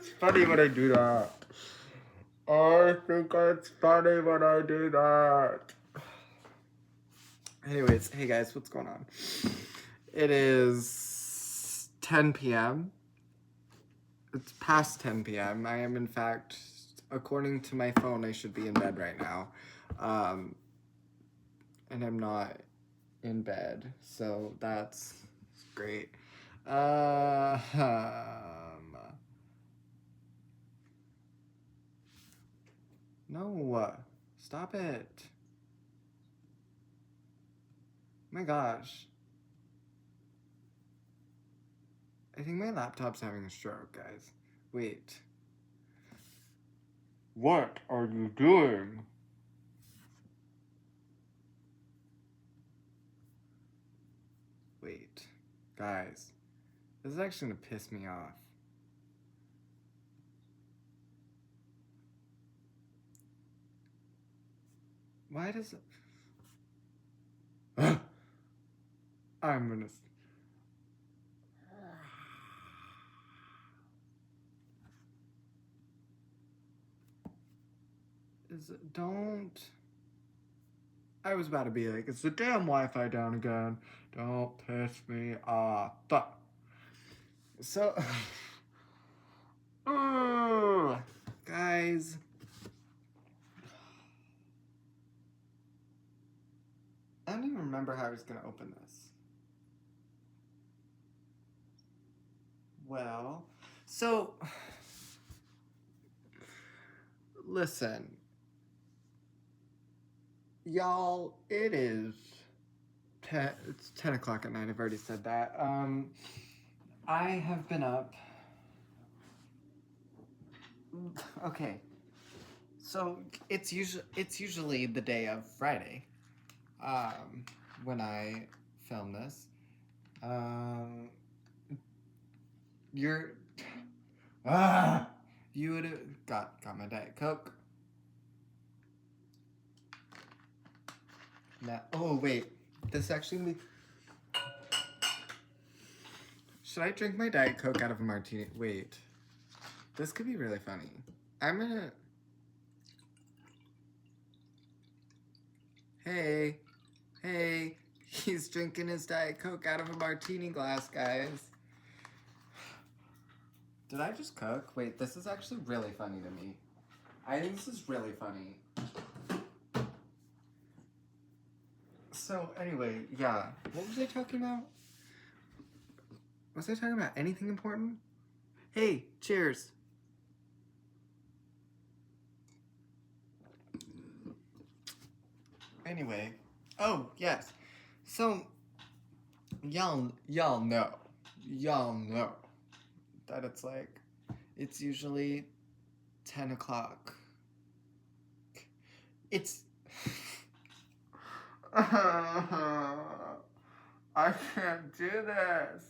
it's funny when I do that. I think it's funny when I do that. Anyways, hey guys, what's going on? It is 10 p.m. It's past 10 p.m. I am, in fact, according to my phone, I should be in bed right now. And I'm not in bed, so that's great. No, stop it. My gosh. I think my laptop's having a stroke, guys. Wait. What are you doing? Wait. Guys. This is actually gonna piss me off. Why does it... I'm gonna... Don't... I was about to be like, it's the damn Wi-Fi down again. Don't piss me off. So... guys... I don't even remember how I was gonna open this. Well... So... Listen... Y'all, it is 10, it's 10 o'clock at night, I've already said that. I have been up. Okay. So it's usually the day of Friday. When I film this. You would have got my Diet Coke. Now, oh wait, this actually... Should I drink my Diet Coke out of a martini? Wait, this could be really funny. I'm gonna... Hey, he's drinking his Diet Coke out of a martini glass, guys. Did I just cook? Wait, this is actually really funny to me. I think this is really funny. So, anyway, yeah. What was I talking about? Was I talking about anything important? Hey, cheers. Anyway. Oh, yes. So, y'all know that it's usually 10 o'clock. It's... I can't do this.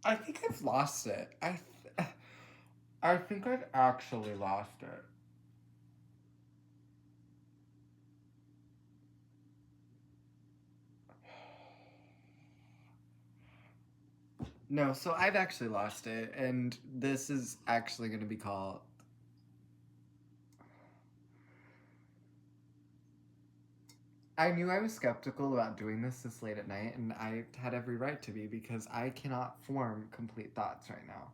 I think I've lost it. I think I've actually lost it. No, so I've actually lost it, and this is actually going to be called... I knew I was skeptical about doing this late at night, and I had every right to be, because I cannot form complete thoughts right now.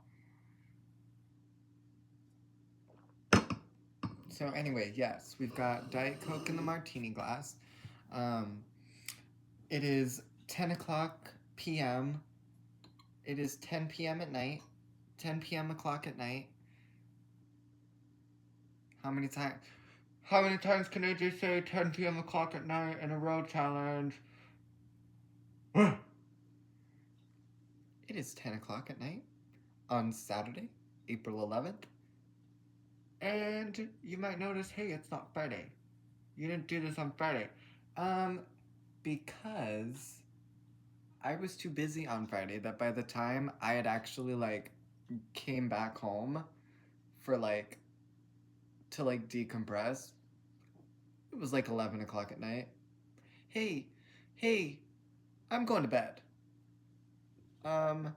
So anyway, yes, we've got Diet Coke in the martini glass. It is 10 o'clock p.m. It is 10 p.m. at night. 10 p.m. o'clock at night. How many times can I just say 10 p.m. o'clock at night in a row challenge? It is 10 o'clock at night on Saturday, April 11th. And you might notice, hey, it's not Friday. You didn't do this on Friday. Because I was too busy on Friday that by the time I had actually, came back home for, to decompress, It was like 11 o'clock at night. Hey, hey, I'm going to bed. Um,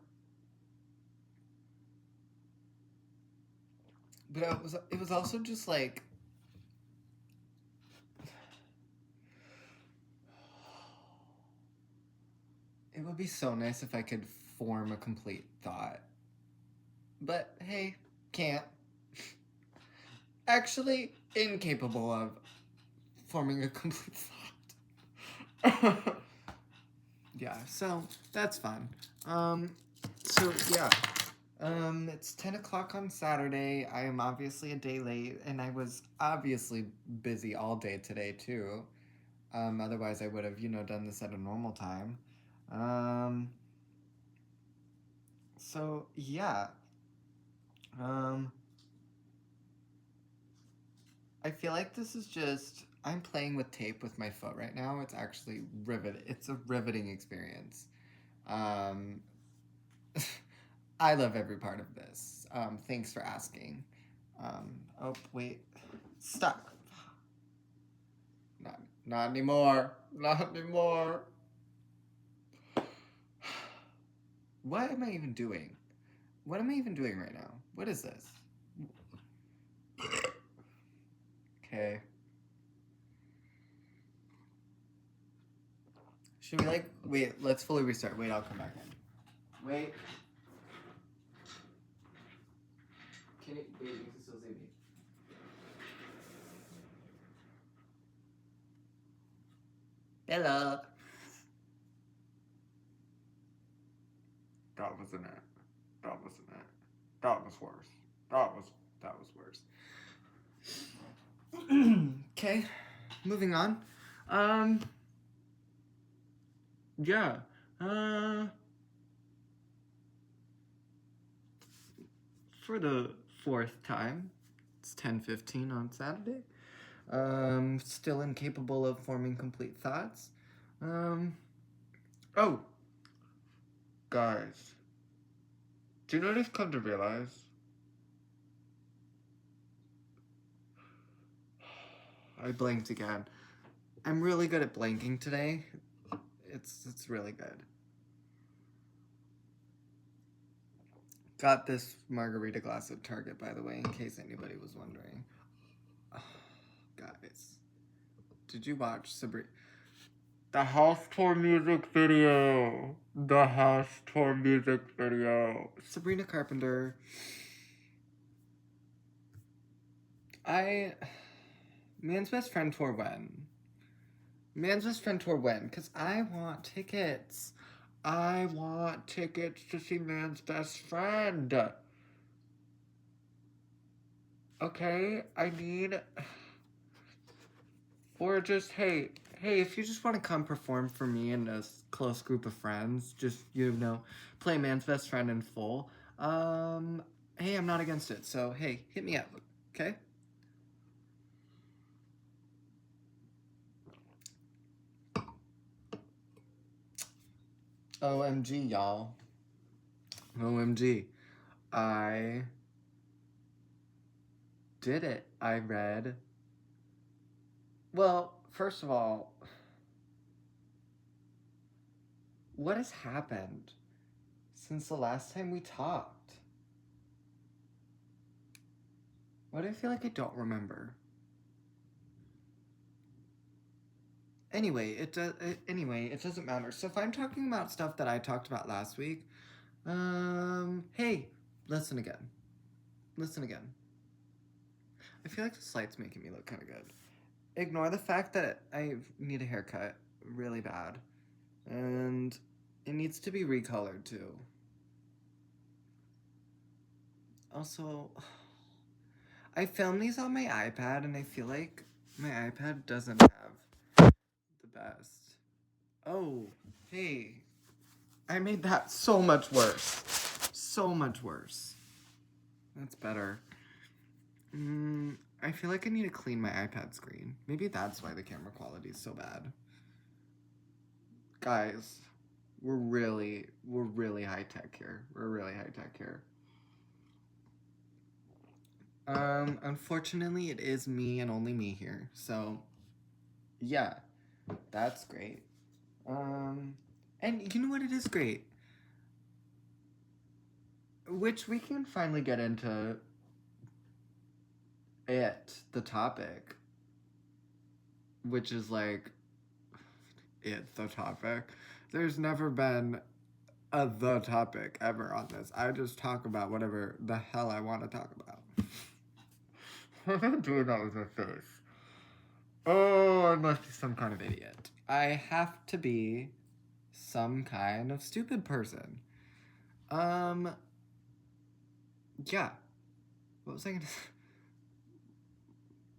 but it was also just like, it would be so nice if I could form a complete thought. But hey, can't. Actually, incapable of forming a complete thought. Yeah, so that's fun. So yeah. It's 10 o'clock on Saturday. I am obviously a day late, and I was obviously busy all day today, too. Otherwise I would have, done this at a normal time. So, yeah. Um, I feel like this is just, I'm playing with tape with my foot right now. It's actually it's a riveting experience. Um, I love every part of this. Thanks for asking. Oh, wait. Stuck. Not anymore. Not anymore. What am I even doing? What am I even doing right now? What is this? Okay. Should we wait, let's fully restart. Wait, I'll come back in. Wait. Wait, you can still see me. Bella. That wasn't it. That wasn't it. That was worse. That was worse. Okay, moving on. Yeah. For the fourth time, it's 10:15 on Saturday. Still incapable of forming complete thoughts. Oh, guys, do you know what I've come to realize? I blanked again. I'm really good at blanking today. It's really good. Got this margarita glass at Target, by the way, in case anybody was wondering. Oh, guys, did you watch Sabrina? The house tour music video. The house tour music video. Sabrina Carpenter. Man's Best Friend tour when? Man's Best Friend tour when? Because I want tickets. I want tickets to see Man's Best Friend. Okay? I need. Or just, hey, if you just want to come perform for me and a close group of friends, just, play Man's Best Friend in full, hey, I'm not against it. So, hey, hit me up, okay? OMG, y'all. OMG. I did it. I read. Well, first of all, what has happened since the last time we talked? Why do I feel like I don't remember? Anyway, it doesn't matter. So if I'm talking about stuff that I talked about last week, hey, listen again. Listen again. I feel like this light's making me look kind of good. Ignore the fact that I need a haircut really bad. And it needs to be recolored too. Also, I filmed these on my iPad and I feel like my iPad doesn't have the best. Oh, hey. I made that so much worse. So much worse. That's better. I feel like I need to clean my iPad screen. Maybe that's why the camera quality is so bad. Guys, we're really high tech here. We're really high tech here. Unfortunately, it is me and only me here. So, Yeah, that's great. And you know what? It is great. Which we can finally get into the topic, which is like, the topic. There's never been the topic ever on this. I just talk about whatever the hell I want to talk about. I'm not doing that with my face. Oh, I must be some kind of idiot. I have to be some kind of stupid person. Yeah. What was I gonna say?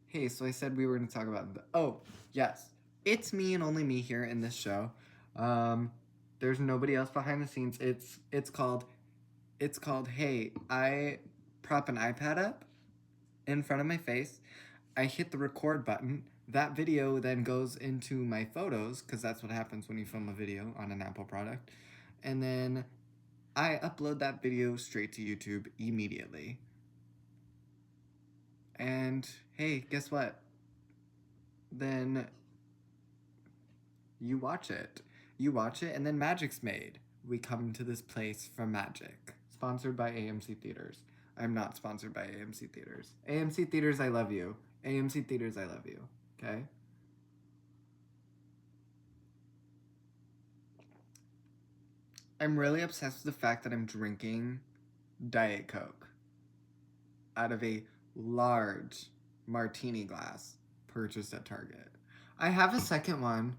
Hey, so I said we were gonna talk about oh, yes. It's me and only me here in this show. There's nobody else behind the scenes. It's called Hey, I prop an iPad up in front of my face. I hit the record button. That video then goes into my photos, because that's what happens when you film a video on an Apple product. And then I upload that video straight to YouTube immediately. And hey, guess what? Then you watch it. You watch it, and then magic's made. We come to this place for magic. Sponsored by AMC Theaters. I'm not sponsored by AMC Theaters. AMC Theaters, I love you. AMC Theaters, I love you. Okay? I'm really obsessed with the fact that I'm drinking Diet Coke out of a large martini glass purchased at Target. I have a second one.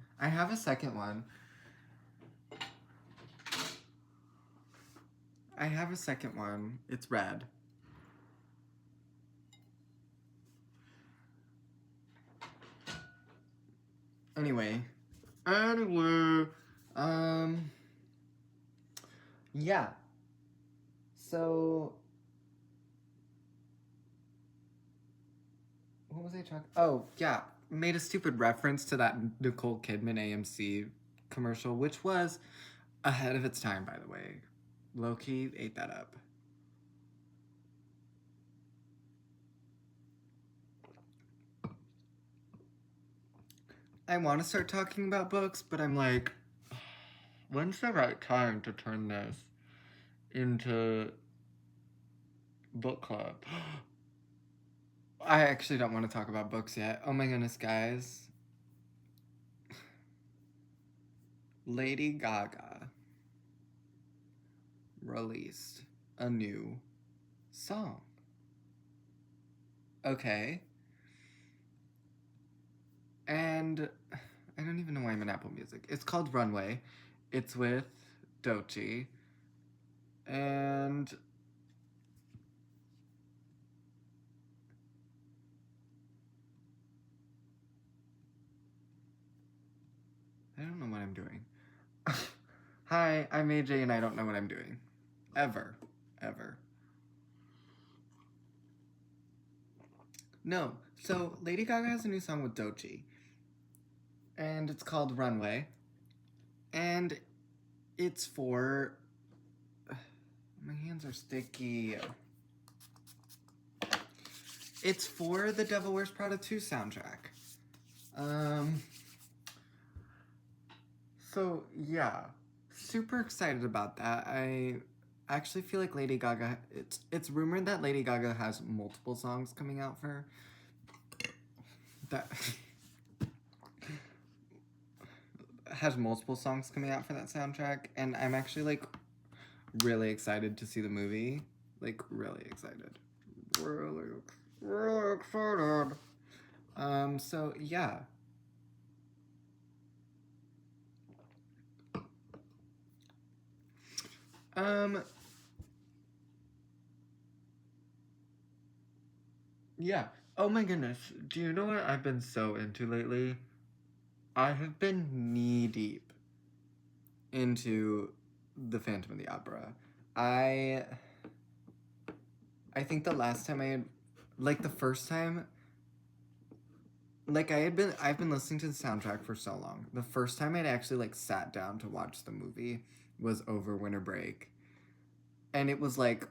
It's red. Anyway, yeah. So, what was I talking? Oh, yeah. Made a stupid reference to that Nicole Kidman AMC commercial, which was ahead of its time, by the way. Low-key ate that up. I want to start talking about books, but I'm like, when's the right time to turn this into book club? I actually don't want to talk about books yet. Oh my goodness, guys. Lady Gaga released a new song. Okay. And I don't even know why I'm in Apple Music. It's called Runway. It's with Doechii. And I don't know what I'm doing. Hi, I'm AJ and I don't know what I'm doing. Ever. No. So Lady Gaga has a new song with Doechii. And it's called Runway. And it's for... My hands are sticky. It's for the Devil Wears Prada 2 soundtrack. So, yeah. Super excited about that. I actually feel like Lady Gaga... It's rumored that Lady Gaga has multiple songs coming out for... That... has multiple songs coming out for that soundtrack. And I'm actually, like, really excited to see the movie. Like, really excited. Really excited. So, yeah. Yeah. Oh my goodness. Do you know what I've been so into lately? I have been knee deep into the Phantom of the Opera. I think the last time I had, like the first time, like I've been listening to the soundtrack for so long. The first time I'd actually like sat down to watch the movie was over winter break. And it was like,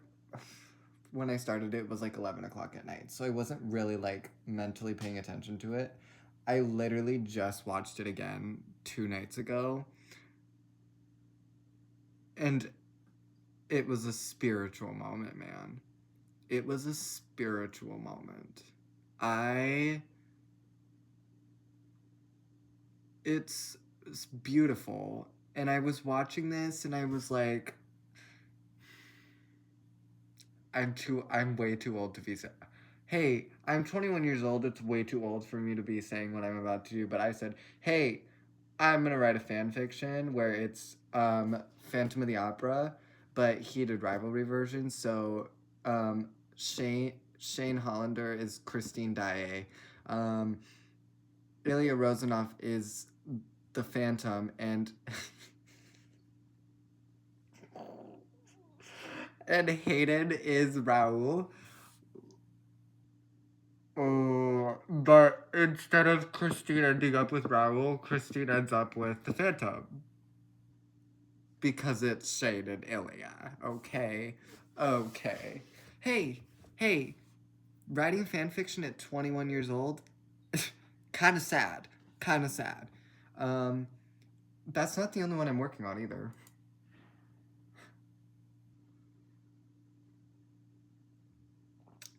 when I started it was like 11 o'clock at night. So I wasn't really like mentally paying attention to it. I literally just watched it again 2 nights ago. And it was a spiritual moment, man. It was a spiritual moment. It's beautiful. And I was watching this and I was like, I'm way too old to be hey, I'm 21 years old. It's way too old for me to be saying what I'm about to do. But I said, hey, I'm gonna write a fan fiction where it's Phantom of the Opera, but heated rivalry version. So Shane Hollander is Christine Daae. Ilya Rozanov is the Phantom, and and Hayden is Raoul. Oh, but instead of Christine ending up with Raoul, Christine ends up with the Phantom. Because it's Shane and Ilya. Okay. Okay. Hey, writing fanfiction at 21 years old? Kinda sad. Kinda sad. That's not the only one I'm working on either.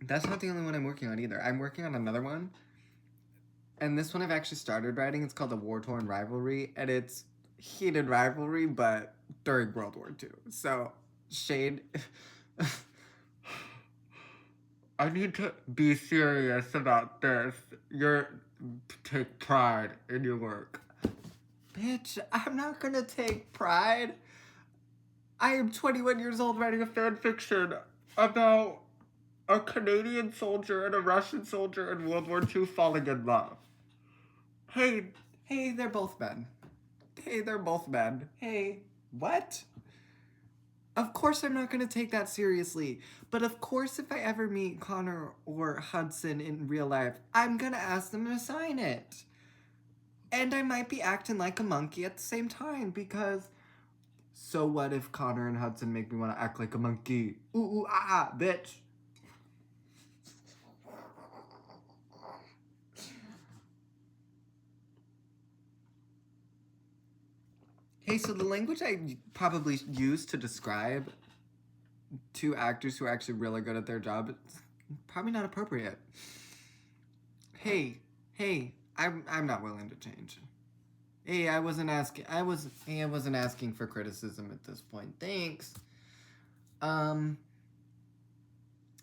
That's not the only one I'm working on either. I'm working on another one. And this one I've actually started writing. It's called A War-Torn Rivalry. And it's heated rivalry, but during World War II. So, Shane... I need to be serious about this. Take pride in your work. Bitch, I'm not gonna take pride. I am 21 years old writing a fan fiction about a Canadian soldier and a Russian soldier in World War II falling in love. Hey, they're both men. Hey, what? Of course I'm not going to take that seriously. But of course if I ever meet Connor or Hudson in real life, I'm going to ask them to sign it. And I might be acting like a monkey at the same time because... So what if Connor and Hudson make me want to act like a monkey? Ooh, bitch. Hey, so the language I probably use to describe two actors who are actually really good at their job, it's probably not appropriate. Hey, I'm not willing to change. Hey, I wasn't asking for criticism at this point. Thanks.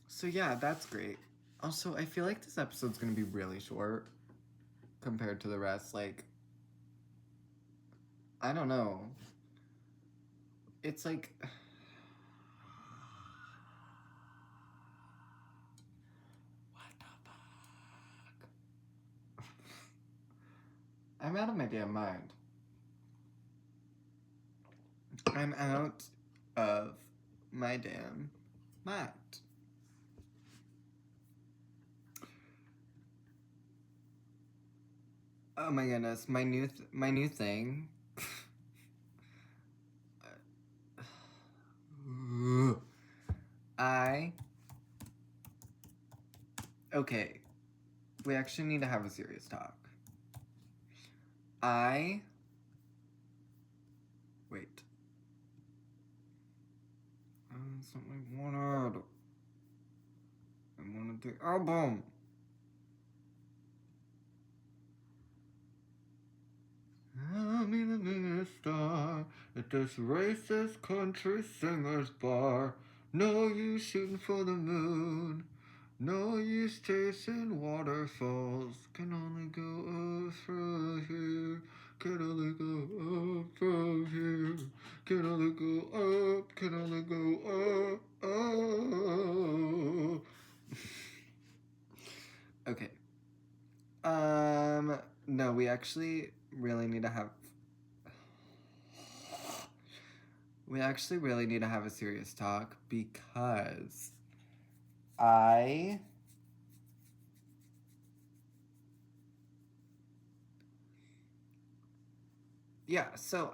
So yeah, that's great. Also, I feel like this episode's gonna be really short compared to the rest. Like, I don't know. It's like... What the fuck? I'm out of my damn mind. I'm out of my damn mind. Oh my goodness, my new thing. Okay, we actually need to have a serious talk. Wait. That's not what I wanted. I wanted the album. I'm in a minister at this racist country singer's bar. No use shooting for the moon. No use chasing waterfalls. Can only go up from here. Can only go up from here. Can only go up. Can only go up. Oh. Okay. No, we actually really need to have... We actually really need to have a serious talk because yeah, so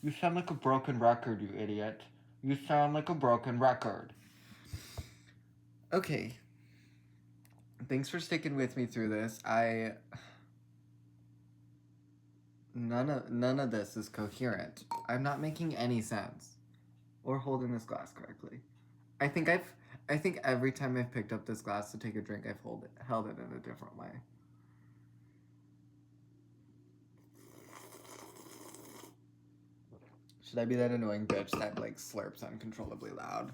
you sound like a broken record, you idiot. You sound like a broken record. Okay. Thanks for sticking with me through this. None of this is coherent. I'm not making any sense. Or holding this glass correctly. I think every time I've picked up this glass to take a drink, I've held it in a different way. Should I be that annoying bitch that like slurps uncontrollably loud?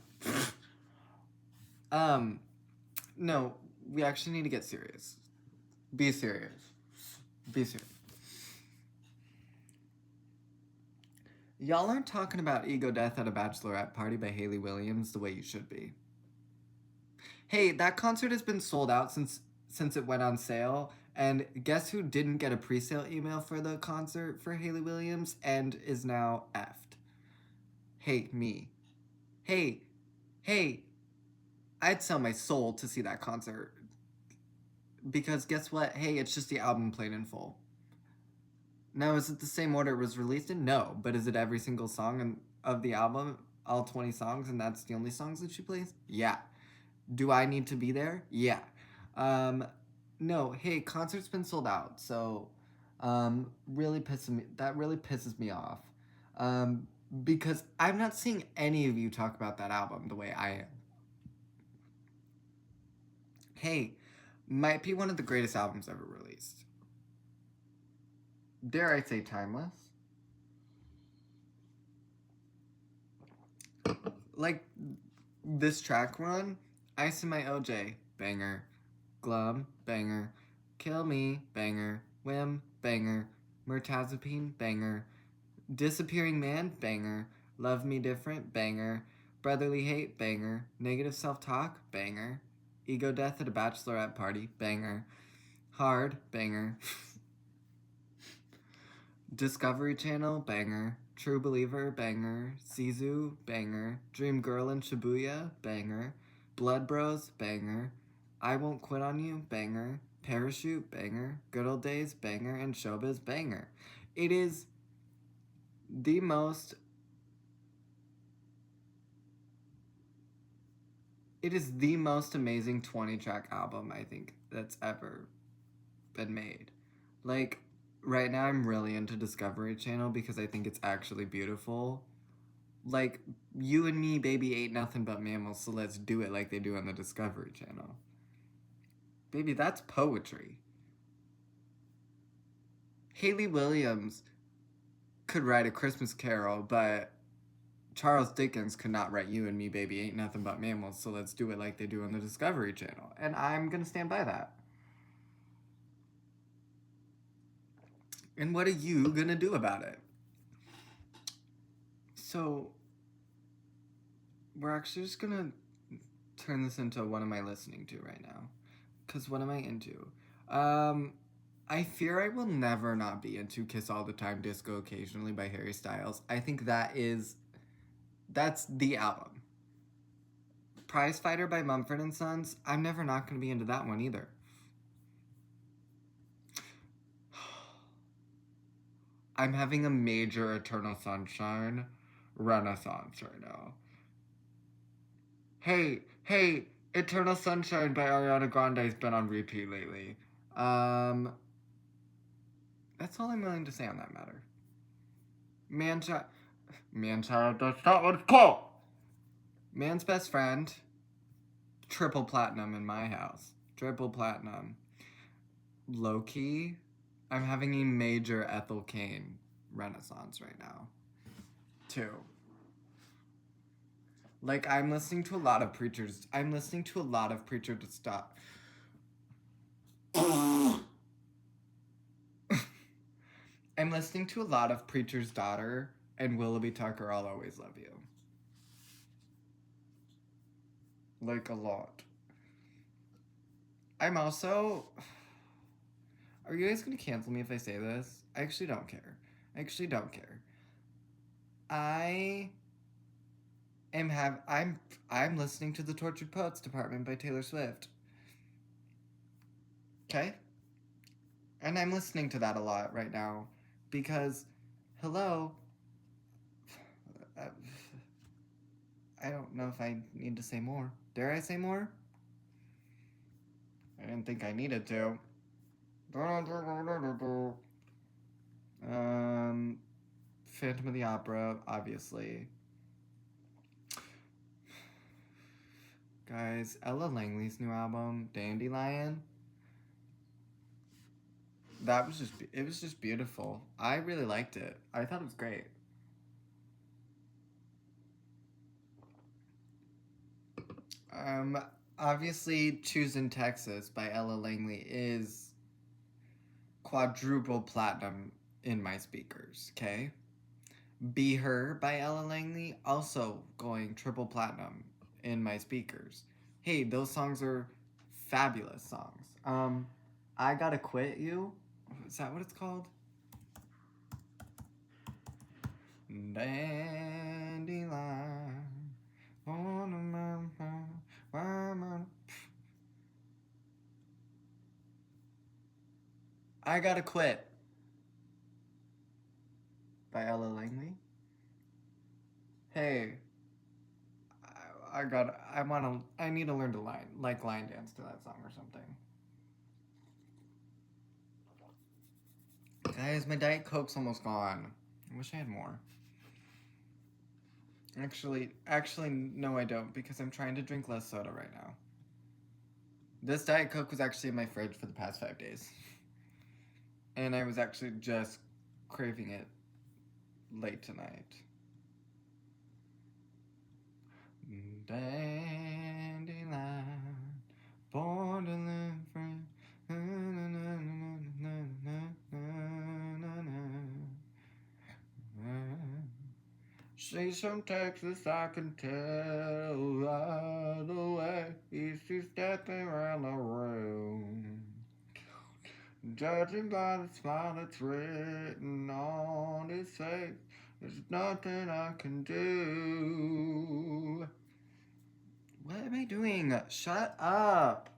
No, we actually need to get serious. Be serious. Be serious. Y'all aren't talking about Ego Death at a Bachelorette Party by Hayley Williams the way you should be. Hey, that concert has been sold out since it went on sale. And guess who didn't get a pre-sale email for the concert for Hayley Williams and is now effed? Hey, me. Hey, I'd sell my soul to see that concert. Because guess what? Hey, it's just the album played in full. Now, is it the same order it was released in? No. But is it every single song of the album? All 20 songs, and that's the only songs that she plays? Yeah. Do I need to be there? Yeah. No, hey, concert's been sold out, so that really pisses me off. Because I'm not seeing any of you talk about that album the way I am. Hey, might be one of the greatest albums ever released. Dare I say timeless? Like, this track run, Ice in My OJ, banger. Glum, banger. Kill Me, banger. Whim, banger. Mirtazapine, banger. Disappearing Man, banger. Love Me Different, banger. Brotherly Hate, banger. Negative Self-Talk, banger. Ego Death at a Bachelorette Party, banger. Hard, banger. Discovery Channel, banger. True Believer, banger. Sizu, banger. Dream Girl in Shibuya, banger. Blood Bros, banger. I Won't Quit on You, banger. Parachute, banger. Good Old Days, banger. And Showbiz, banger. It is the most amazing 20-track album I think that's ever been made. Like, right now I'm really into Discovery Channel because I think it's actually beautiful. Like, you and me, baby, ain't nothing but mammals, so let's do it like they do on the Discovery Channel. Baby, that's poetry. Hayley Williams could write A Christmas Carol, but Charles Dickens could not write You and Me, Baby, Ain't Nothing But Mammals, so let's do it like they do on the Discovery Channel. And I'm gonna stand by that. And what are you gonna do about it? So, we're actually just gonna turn this into what am I listening to right now? Because what am I into? I fear I will never not be into Kiss All the Time, Disco Occasionally by Harry Styles. I think that's the album. Prize Fighter by Mumford & Sons, I'm never not going to be into that one either. I'm having a major Eternal Sunshine renaissance right now. Hey, Eternal Sunshine by Ariana Grande has been on repeat lately. That's all I'm willing to say on that matter. Man-child, that's not what it's called! Man's Best Friend, triple platinum in my house. Triple platinum. Low-key, I'm having a major Ethel Cain renaissance right now. Too. Like, I'm listening to a lot of preachers to stop. I'm listening to a lot of Preacher's Daughter and Willoughby Tucker, I'll Always Love You. Like, a lot. I'm also... Are you guys gonna cancel me if I say this? I actually don't care. I'm listening to The Tortured Poets Department by Taylor Swift. Okay? And I'm listening to that a lot right now because, hello, I don't know if I need to say more. Dare I say more? I didn't think I needed to. Phantom of the Opera, obviously. Guys, Ella Langley's new album, Dandelion. It was just beautiful. I really liked it. I thought it was great. Obviously, Choosing Texas by Ella Langley is quadruple platinum in my speakers, okay? Be Her by Ella Langley, also going triple platinum in my speakers. Hey, those songs are fabulous songs. I Gotta Quit You. Is that what it's called? Dandelion. I Gotta Quit by Ella Langley. Hey, I need to learn to line dance to that song or something. Guys, my Diet Coke's almost gone. I wish I had more. Actually, no I don't, because I'm trying to drink less soda right now. This Diet Coke was actually in my fridge for the past 5 days. And I was actually just craving it late tonight. Dandelion, born to live free. She's from Texas, I can tell by the way she's stepping around the room. Judging by the smile that's written on his face, there's nothing I can do. What am I doing? Shut up.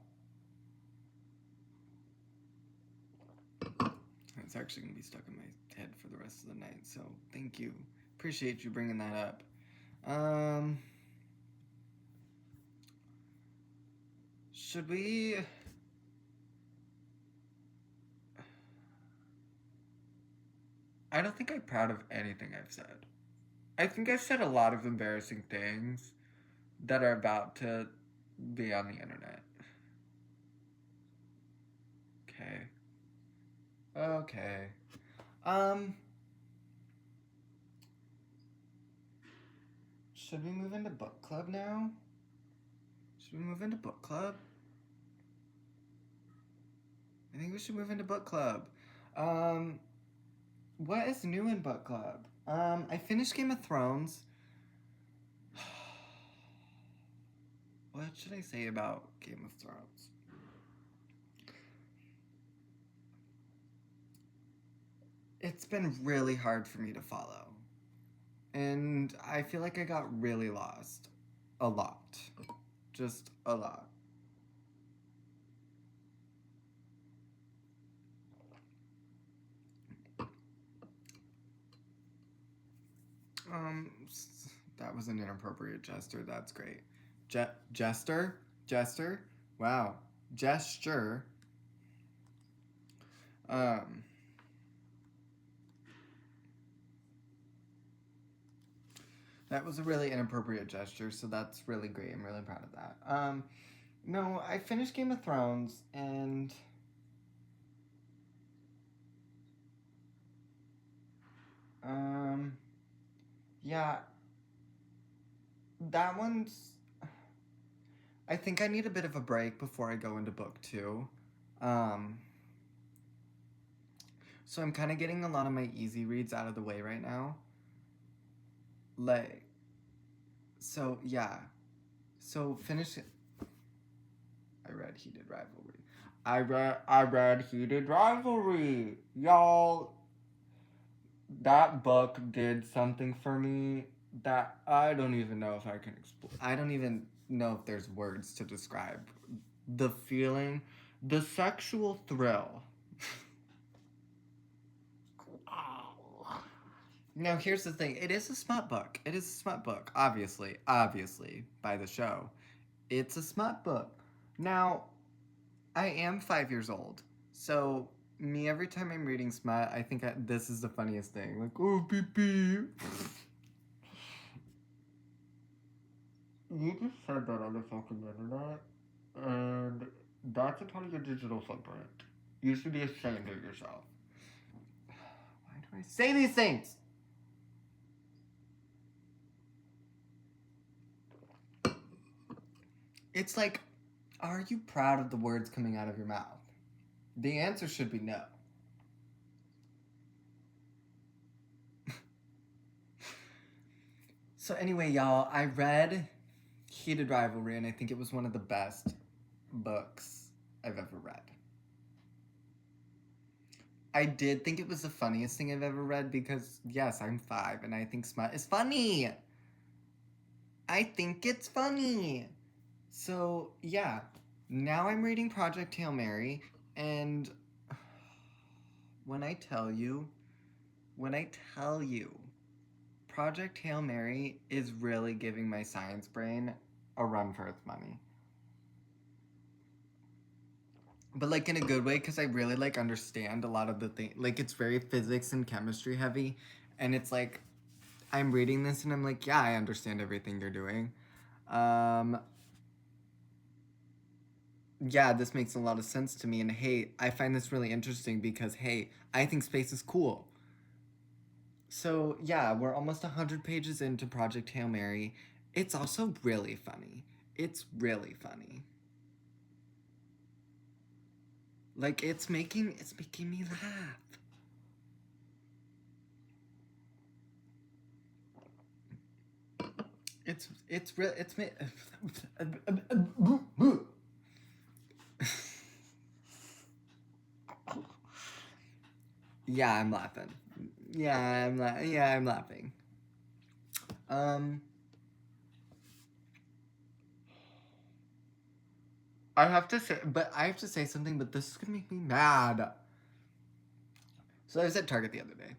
It's actually going to be stuck in my head for the rest of the night, so thank you. Appreciate you bringing that up. Should we... I don't think I'm proud of anything I've said. I think I've said a lot of embarrassing things that are about to be on the internet. Okay. Should we move into book club now? Should we move into book club? I think we should move into book club. What is new in book club? I finished Game of Thrones. What should I say about Game of Thrones? It's been really hard for me to follow. And I feel like I got really lost. A lot. Just a lot. That was an inappropriate gesture. That's great. Jester? Jester? Wow. Gesture. That was a really inappropriate gesture, so that's really great. I'm really proud of that. No, I finished Game of Thrones, and... yeah. That one's... I think I need a bit of a break before I go into book 2. So I'm kind of getting a lot of my easy reads out of the way right now. Like... So, yeah. So, finish it. I read Heated Rivalry. I read Heated Rivalry. Y'all... That book did something for me that I don't even know if I can explain. I don't even know if there's words to describe the feeling, the sexual thrill. Now, here's the thing. It is a smut book. It is a smut book, obviously, by the show. It's a smut book. Now, I am 5 years old. So, me, every time I'm reading smut, I think this is the funniest thing. Like, oh, beep, beep. You just said that on the fucking internet, and that's a part of your digital footprint. You should be ashamed of yourself. Why do I say these things? It's like, are you proud of the words coming out of your mouth? The answer should be no. So anyway, y'all, I read Heated Rivalry, and I think it was one of the best books I've ever read. I did think it was the funniest thing I've ever read because, yes, I'm 5, and I think smut is funny. I think it's funny. So, yeah. Now I'm reading Project Hail Mary, and when I tell you, Project Hail Mary is really giving my science brain a run for its money. But, like, in a good way, because I really, like, understand a lot of the things. Like, it's very physics and chemistry heavy, and it's like, I'm reading this and I'm like, yeah, I understand everything you're doing. Yeah, this makes a lot of sense to me, and hey, I find this really interesting because, hey, I think space is cool. So, yeah, we're almost 100 pages into Project Hail Mary. It's also really funny. It's really funny. Like, it's making me laugh. It's real. It's me. Yeah, I'm laughing. Yeah, I'm laughing. I have to say something, but this is gonna make me mad. So I was at Target the other day.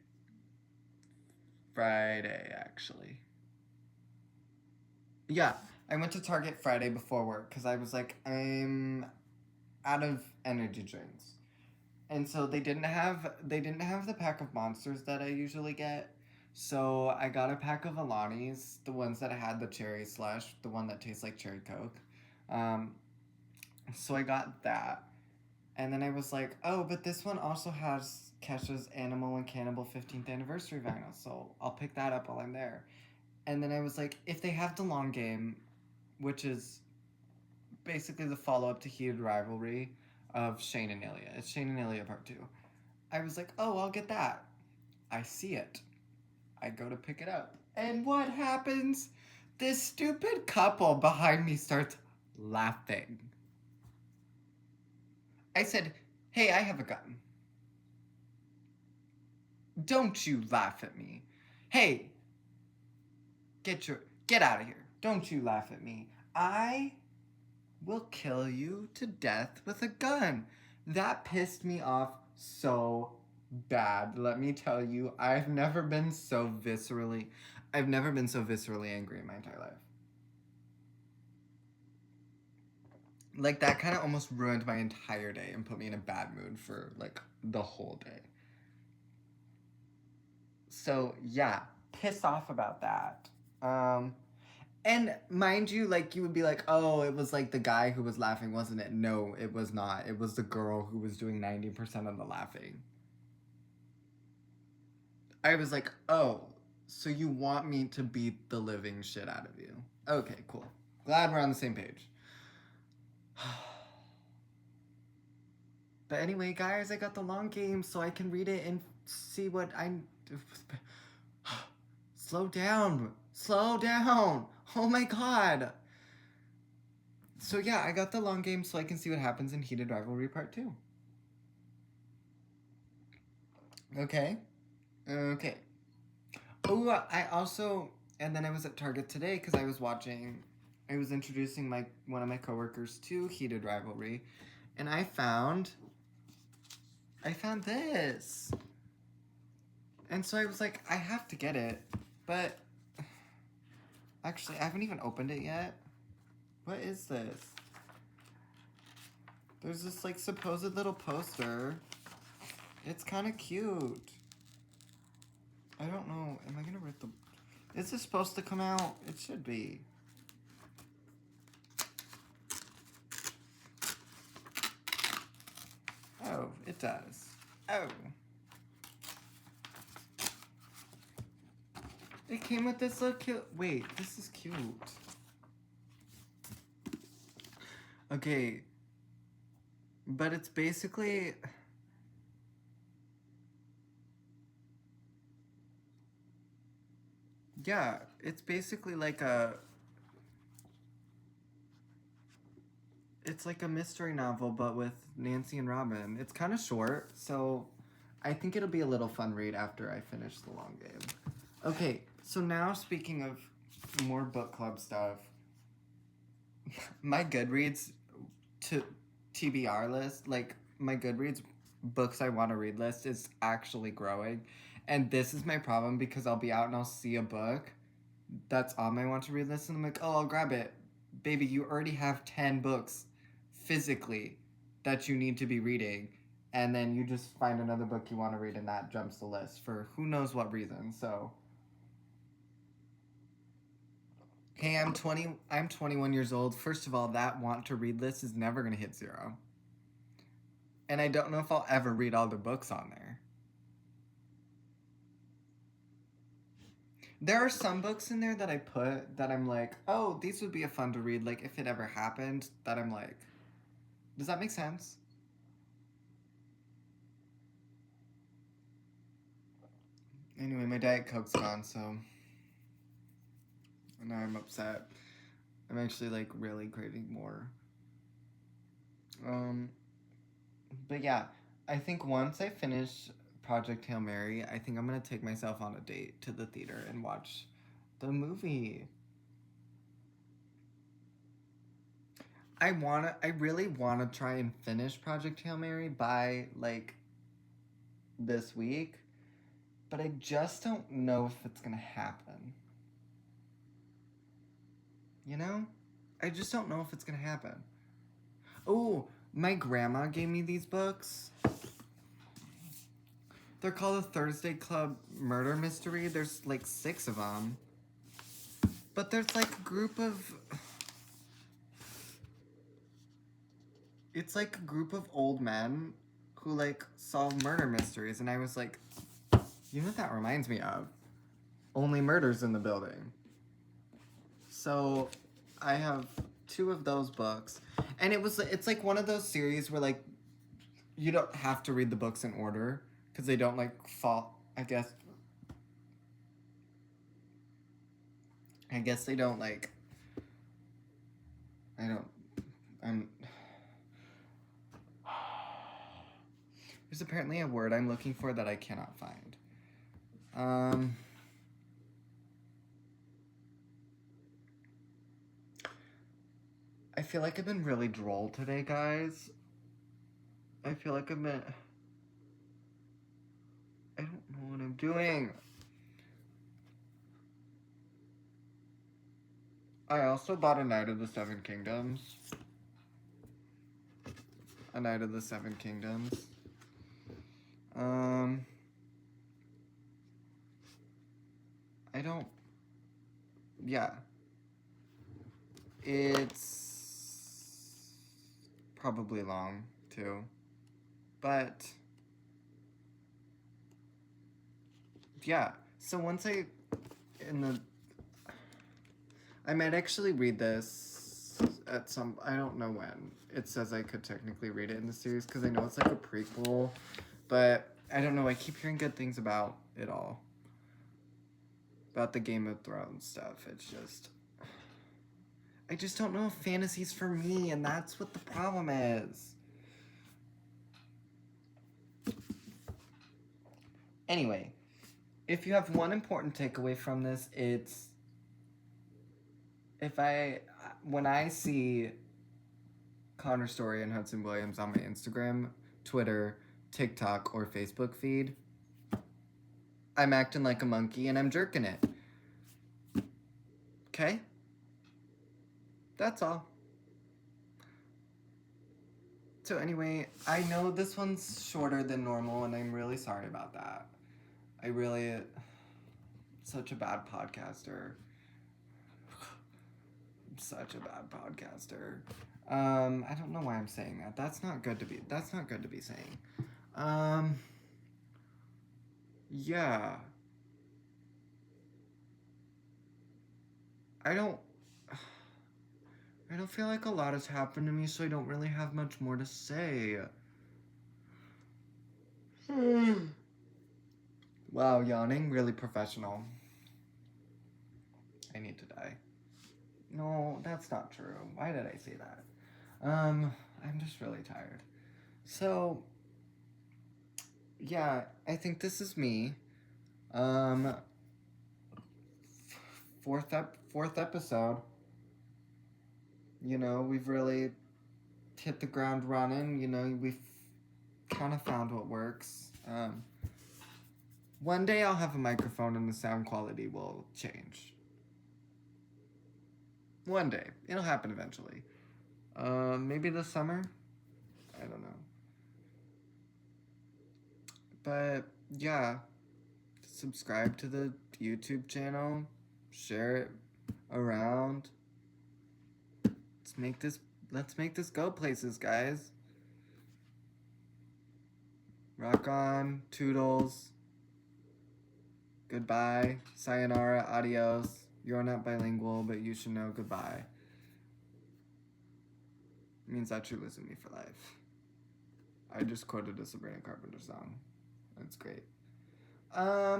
Friday, actually. Yeah, I went to Target Friday before work because I was like, I'm out of energy drinks, and so they didn't have the pack of Monsters that I usually get. So I got a pack of Alani's, the ones that had the cherry slush, the one that tastes like cherry Coke. Um, so I got that, and then I was like, oh, but this one also has Kesha's Animal and Cannibal 15th anniversary vinyl, so I'll pick that up while I'm there. And then I was like, if they have the long game, which is basically the follow up to Heated Rivalry of Shane and Ilya. It's Shane and Ilya Part 2. I was like, oh, I'll get that. I see it. I go to pick it up. And what happens? This stupid couple behind me starts laughing. I said, hey, I have a gun. Don't you laugh at me. Hey, get out of here. Don't you laugh at me. I will kill you to death with a gun. That pissed me off so bad. Let me tell you, I've never been so viscerally angry in my entire life. Like, that kind of almost ruined my entire day and put me in a bad mood for, like, the whole day. So, yeah, piss off about that. And mind you, like, you would be like, oh, it was like the guy who was laughing, wasn't it? No, it was not. It was the girl who was doing 90% of the laughing. I was like, oh, so you want me to beat the living shit out of you. Okay, cool. Glad we're on the same page. But anyway, guys, I got the long game so I can read it and see what I'm... Slow down. Slow down. Oh my god. So yeah, I got the long game so I can see what happens in Heated Rivalry Part 2. Okay. Okay. Oh, I also... And then I was at Target today because I was introducing one of my coworkers to Heated Rivalry. And I found this. And so I was like, I have to get it. But... Actually, I haven't even opened it yet. What is this? There's this like supposed little poster. It's kind of cute. I don't know. Am I gonna rip the... Is this supposed to come out? It should be. Oh, it does. Oh. It came with this little cute... Wait, this is cute. Okay. But it's basically... Yeah, it's basically like a... It's like a mystery novel, but with Nancy and Robin. It's kind of short, so I think it'll be a little fun read after I finish the long game. Okay, so now speaking of more book club stuff, my Goodreads TBR list, like my Goodreads books I want to read list is actually growing. And this is my problem because I'll be out and I'll see a book that's on my want to read list and I'm like, oh, I'll grab it. Baby, you already have 10 books physically that you need to be reading. And then you just find another book you want to read and that jumps the list for who knows what reason. So, hey, I'm 21 years old. First of all, that want to read list is never going to hit 0. And I don't know if I'll ever read all the books on there. There are some books in there that I put that I'm like, oh, these would be a fun to read, like, if it ever happened, that I'm like, does that make sense? Anyway, my Diet Coke's gone, so now I'm upset. I'm actually, like, really craving more. But yeah, I think once I finish Project Hail Mary, I think I'm gonna take myself on a date to the theater and watch the movie. I really wanna try and finish Project Hail Mary by, like, this week, but I just don't know if it's gonna happen. You know? I just don't know if it's gonna happen. Oh, my grandma gave me these books. They're called the Thursday Club Murder Mystery. There's like 6 of them. But there's like a group of... It's like a group of old men who like solve murder mysteries. And I was like, you know what that reminds me of? Only Murders in the Building. So I have 2 of those books. And it's like one of those series where like you don't have to read the books in order. Because they don't, like, fall, I guess they don't, like, there's apparently a word I'm looking for that I cannot find. I feel like I've been really droll today, guys. I feel like I've been... I don't know what I'm doing. I also bought A Knight of the Seven Kingdoms. A Knight of the Seven Kingdoms. I don't... Yeah. It's probably long, too. But... yeah, so once I might actually read this at some, I don't know when. It says I could technically read it in the series because I know it's like a prequel, but I don't know, I keep hearing good things about it all. About the Game of Thrones stuff, it's just, I just don't know if fantasy's for me, and that's what the problem is. Anyway. If you have one important takeaway from this, it's when I see Connor Story and Hudson Williams on my Instagram, Twitter, TikTok, or Facebook feed, I'm acting like a monkey and I'm jerking it. Okay? That's all. So anyway, I know this one's shorter than normal, and I'm really sorry about that. I really, such a bad podcaster. I'm such a bad podcaster. I don't know why I'm saying that. That's not good to be saying. Yeah. I don't feel like a lot has happened to me, so I don't really have much more to say. Wow, yawning, really professional. I need to die. No, that's not true. Why did I say that? I'm just really tired. So, yeah, I think this is me. Fourth episode. You know, we've really hit the ground running. You know, we've kind of found what works. One day I'll have a microphone and the sound quality will change. One day. It'll happen eventually. Maybe this summer? I don't know. But, yeah. Subscribe to the YouTube channel. Share it around. Let's make this go places, guys. Rock on. Toodles. Goodbye. Sayonara. Adios. You're not bilingual, but you should know goodbye. It means that you're losing me for life. I just quoted a Sabrina Carpenter song. That's great. I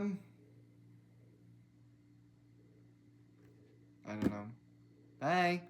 don't know. Bye.